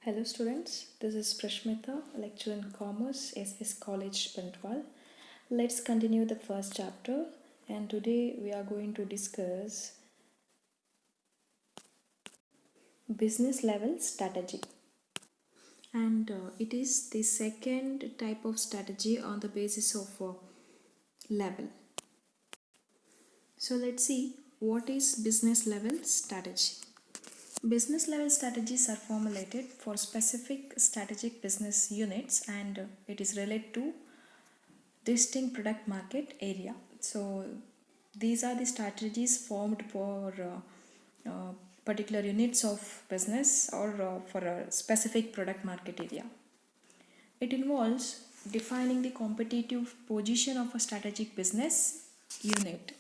Hello students, this is Prashmita, lecturer in Commerce, SVS College, Bantwal. Let's continue the first chapter, and today we are going to discuss business level strategy. And it is the second type of strategy on the basis of level. So let's see what is business level strategy. Business level strategies are formulated for specific strategic business units and it is related to distinct product market area. So these are the strategies formed for particular units of business or for a specific product market area. It involves defining the competitive position of a strategic business unit.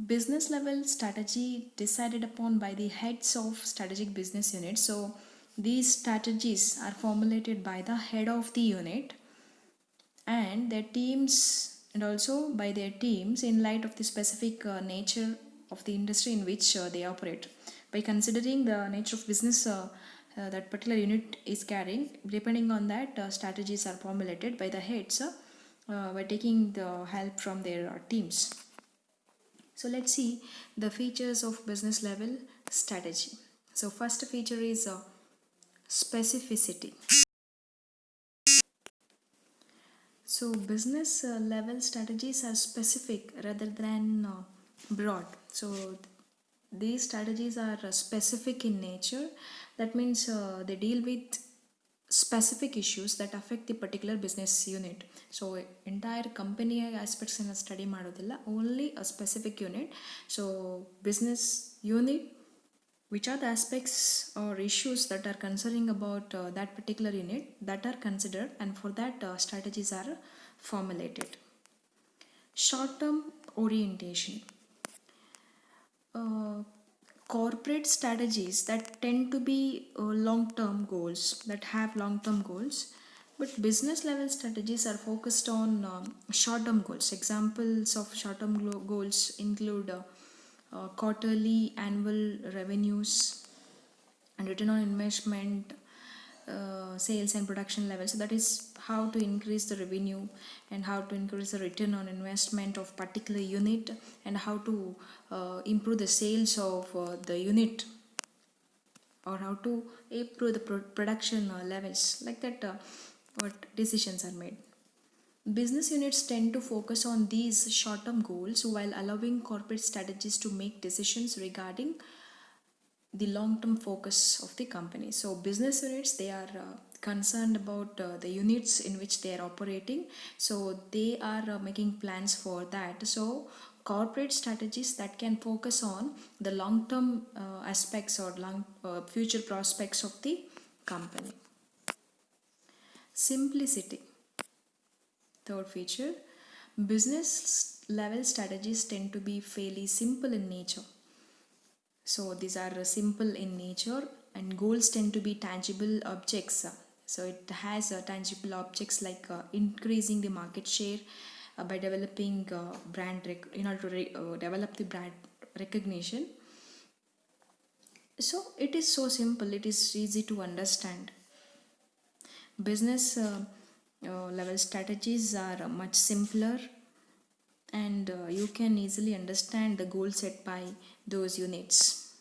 Business level strategy decided upon by the heads of strategic business units. So these strategies are formulated by the head of the unit and their teams, and also by their teams in light of the specific nature of the industry in which they operate. By considering the nature of business that particular unit is carrying, depending on that, strategies are formulated by the heads by taking the help from their teams. So let's see the features of business level strategy. So first feature is specificity. So business level strategies are specific rather than broad. So these strategies are specific in nature. That means they deal with specific issues that affect the particular business unit. So entire company aspects in a study ಮಾಡೋದಿಲ್ಲ, only a specific unit. So business unit, which are the aspects or issues that are concerning about that particular unit that are considered, and for that strategies are formulated. Short term orientation. Corporate strategies that tend to be long term goals, that have long term goals, but business level strategies are focused on short term goals. Examples of short term goals include quarterly annual revenues and return on investment, sales and production levels. So that is how to increase the revenue and how to increase the return on investment of particular unit, and how to improve the sales of the unit, or how to improve the production levels. Like that, what decisions are made. Business units tend to focus on these short term goals while allowing corporate strategies to make decisions regarding the long term focus of the company. So business units, they are concerned about the units in which they are operating, so they are making plans for that. So corporate strategies that can focus on the long term aspects or long future prospects of the company. Simplicity. Third feature, business level strategies tend to be fairly simple in nature. So these are simple in nature, and goals tend to be tangible objects. So it has tangible objects like increasing the market share by developing in order to develop the brand recognition. So it is so simple, it is easy to understand. Business level strategies are much simpler, and you can easily understand the goal set by those units.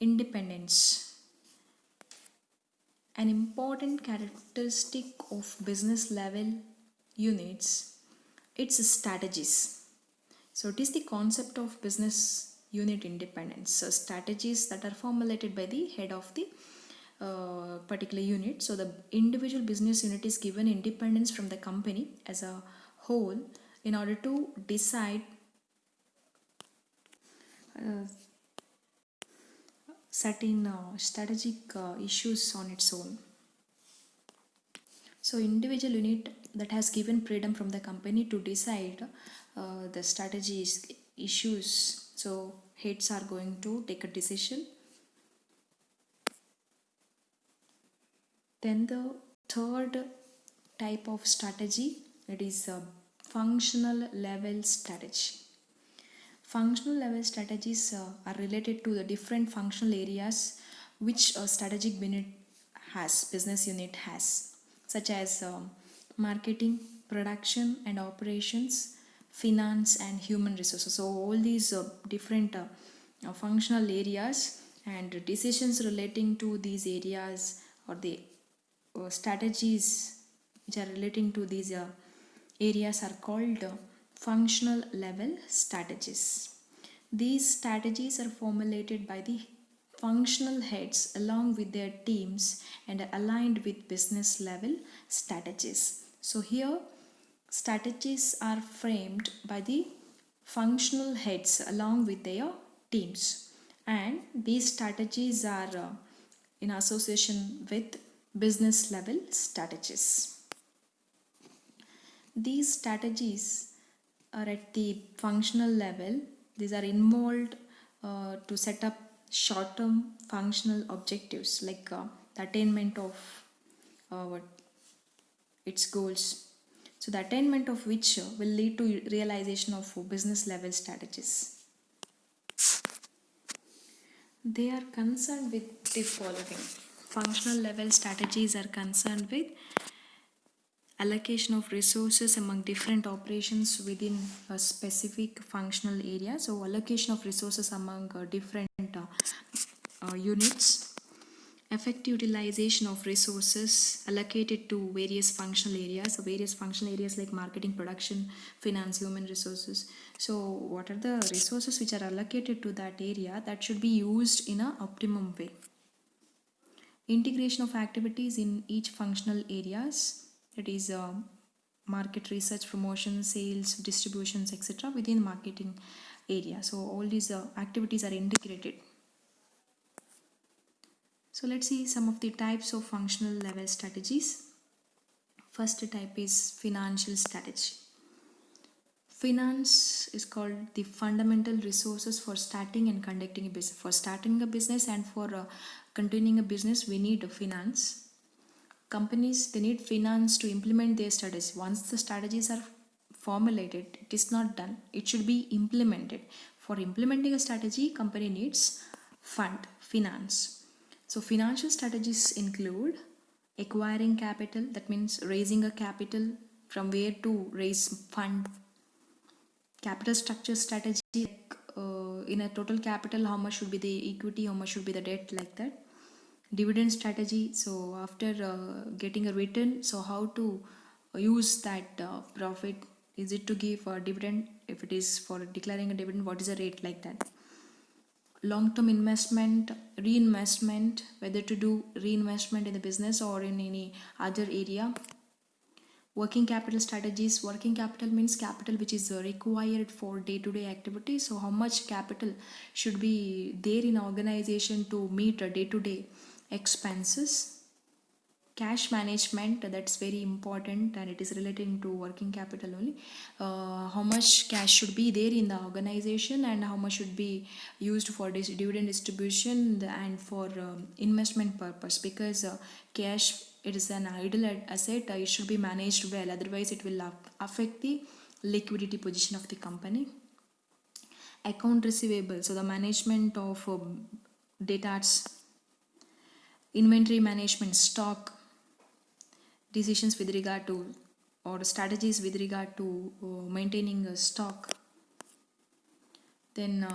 Independence. An important characteristic of business level units, its strategies. So it is the concept of business unit independence. So strategies that are formulated by the head of the particular unit. So the individual business unit is given independence from the company as a whole in order to decide certain strategic issues on its own. So individual unit that has given freedom from the company to decide the strategies issues. So heads are going to take a decision. Then the third type of strategy, it is a functional level strategy. Functional level strategies are related to the different functional areas which a strategic business unit has, such as marketing, production and operations, finance and human resources. So all these different functional areas and decisions relating to these areas, or the strategies which are relating to these areas are called functional level strategies. These strategies are formulated by the functional heads along with their teams and are aligned with business level strategies. So here strategies are framed by the functional heads along with their teams, and these strategies are in association with business level strategies. These strategies are at the functional level. These are involved to set up short term functional objectives like the attainment of its goals. So, the attainment of which will lead to realization of business level strategies. They are concerned with the following. Functional level strategies are concerned with allocation of resources among different operations within a specific functional area. So allocation of resources among different units, effective utilization of resources allocated to various functional areas. So various functional areas like marketing, production, finance, human resources. So what are the resources which are allocated to that area that should be used in an optimum way? Integration of activities in each functional areas, that is market research, promotion, sales, distributions, etc. within marketing area. So all these activities are integrated. So let's see some of the types of functional level strategies. First type is financial strategy. Finance is called the fundamental resources for starting and conducting a business. For starting a business and for continuing a business, we need a finance. Companies, they need finance to implement their strategies. Once the strategies are formulated, it is not done. It should be implemented. For implementing a strategy, company needs finance. So financial strategies include acquiring capital, that means raising a capital, from where to raise fund. Capital structure strategy, like in a total capital, how much should be the equity, how much should be the debt, like that. Dividend strategy, so after getting a return, so how to use that profit. Is it to give a dividend? If it is for declaring a dividend, what is the rate, like that. Long-term investment, reinvestment, whether to do reinvestment in the business or in any other area. Working capital strategies. Working capital means capital which is required for day-to-day activities. So how much capital should be there in organization to meet a day-to-day expenses. Cash management, that's very important, and it is relating to working capital only. How much cash should be there in the organization and how much should be used for this dividend distribution and for investment purpose, because cash, it is an idle asset. It should be managed well, otherwise it will affect the liquidity position of the company. Account receivable, so the management of debtors. Inventory management, stock, decisions with regard to or strategies with regard to maintaining a stock. Then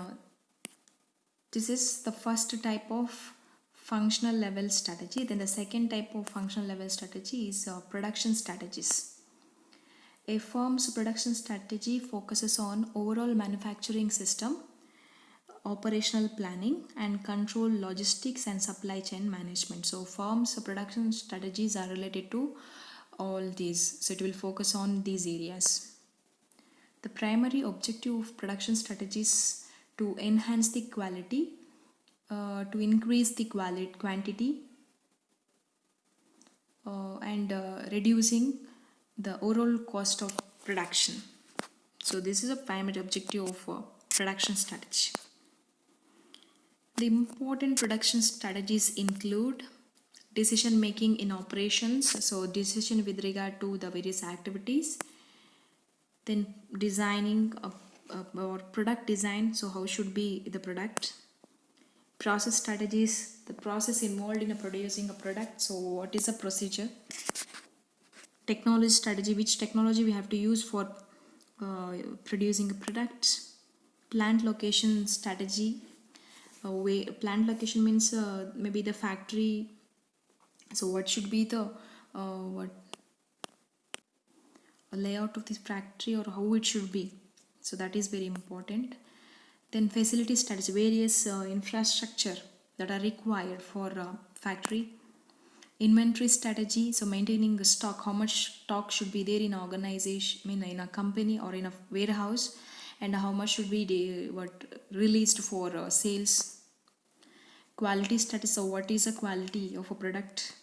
this is the first type of functional level strategy. Then the second type of functional level strategy is production strategies. A firm's production strategy focuses on overall manufacturing system, operational planning and control, logistics and supply chain management. So firms' production strategies are related to all these, so it will focus on these areas. The primary objective of production strategies to enhance the quality, to increase the quantity and reducing the overall cost of production. So this is a primary objective of production strategy. The important production strategies include decision making in operations, so decision with regard to the various activities. Then designing or product design, so how should be the product. Process strategies, the process involved in producing a product. So what is a procedure? Technology strategy, which technology we have to use for producing a product. Plant location strategy, way plant location means maybe the factory, so what should be the what layout of this factory or how it should be, so that is very important. Then facility strategy, various infrastructure that are required for factory. Inventory strategy, so maintaining the stock, how much stock should be there in a organization, I mean in a company or in a warehouse, and how much should be released for sales. Quality status, so what is the quality of a product.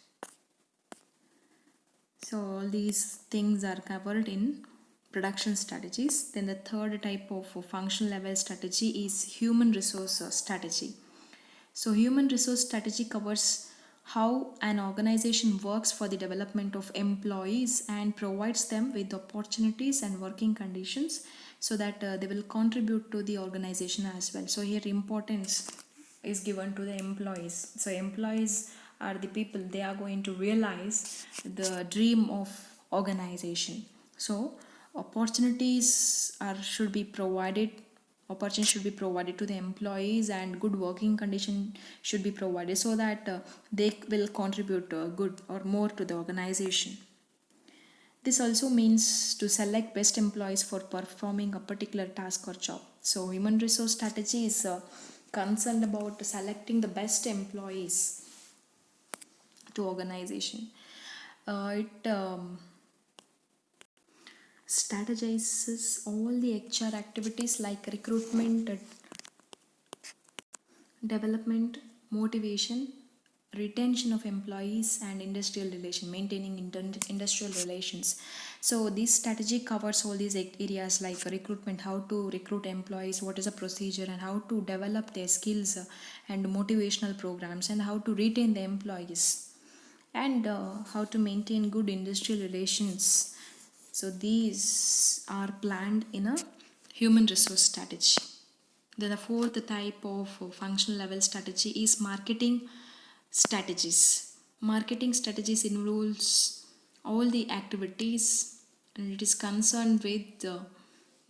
So all these things are covered in production strategies. Then the third type of functional level strategy is human resource strategy. So human resource strategy covers how an organization works for the development of employees and provides them with opportunities and working conditions so that they will contribute to the organization as well. So here importance is given to the employees. So employees are the people, they are going to realize the dream of organization. So opportunities are should be provided, opportunity should be provided to the employees, and good working condition should be provided so that they will contribute good or more to the organization. This also means to select best employees for performing a particular task or job. So human resource strategy is concerned about selecting the best employees to organization. It strategizes all the HR activities like recruitment, development, motivation, retention of employees, and industrial relation, maintaining industrial relations. So this strategy covers all these areas like recruitment, how to recruit employees, what is a procedure, and how to develop their skills, and motivational programs, and how to retain the employees, and how to maintain good industrial relations. So these are planned in a human resource strategy. Then the fourth type of functional level strategy is marketing strategies. Marketing strategies involves all the activities, and it is concerned with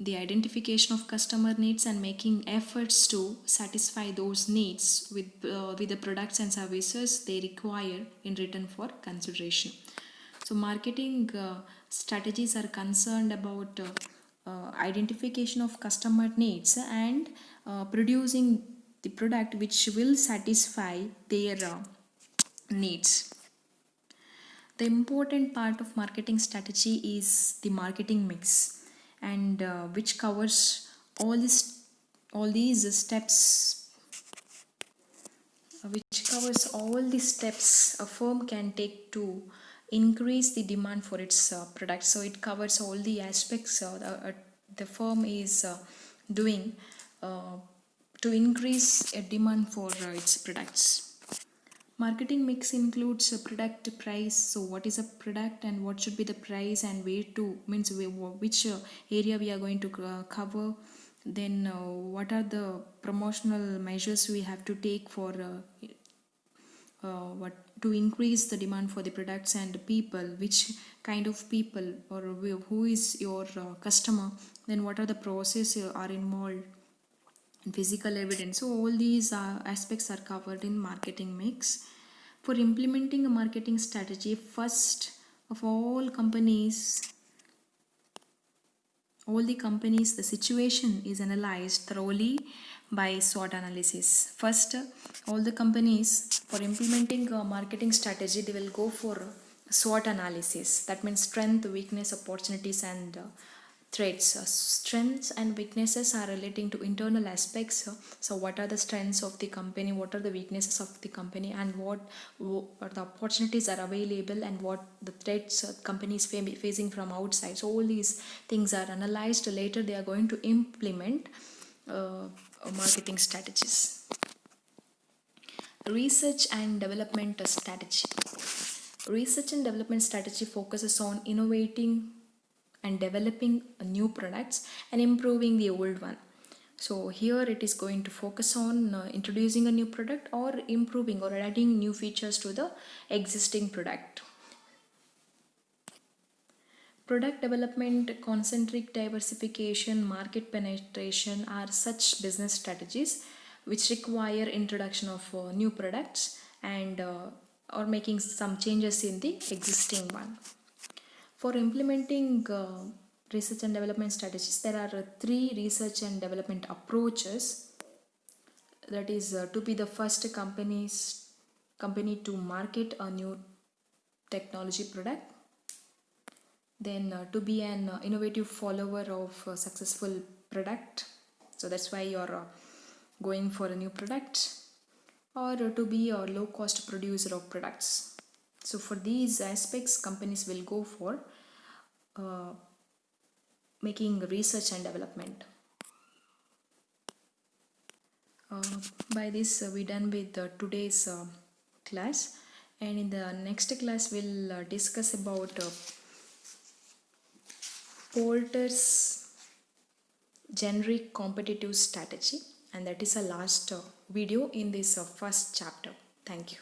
the identification of customer needs and making efforts to satisfy those needs with the products and services they require in return for consideration. So marketing strategies are concerned about identification of customer needs and producing the product which will satisfy their needs. The important part of marketing strategy is the marketing mix, and which covers all these steps, which covers all the steps a firm can take to increase the demand for its product. So it covers all the aspects the firm is doing uh, to increase a demand for its products. Marketing mix includes a product price. So what is a product and what should be the price, and where to means which area we are going to cover. Then what are the promotional measures we have to take for what to increase the demand for the products, and people, which kind of people, or who is your customer. Then what are the process are involved, and physical evidence. So all these aspects are covered in marketing mix. For implementing a marketing strategy, first of all the situation is analyzed thoroughly by SWOT analysis. First, all the companies, for implementing a marketing strategy, they will go for SWOT analysis. That means strength, weakness, opportunities, and threats. Strengths and weaknesses are relating to internal aspects. So what are the strengths of the company, what are the weaknesses of the company, and what are the opportunities are available, and what the threats company is facing from outside. So all these things are analyzed. Later they are going to implement marketing strategies. Research and development strategy. Research and development strategy focuses on innovating and developing new products and improving the old one. So here it is going to focus on introducing a new product or improving or adding new features to the existing product. Product development, concentric diversification, market penetration are such business strategies which require introduction of new products and or making some changes in the existing one. For implementing research and development strategies, there are three research and development approaches. That is to be the first company to market a new technology product, then to be an innovative follower of a successful product, so that's why you're going for a new product, or to be a low cost producer of products. So for these aspects, companies will go for making research and development. By this we done with today's class, and in the next class we'll discuss about Porter's generic competitive strategy, and that is a last video in this first chapter. Thank you.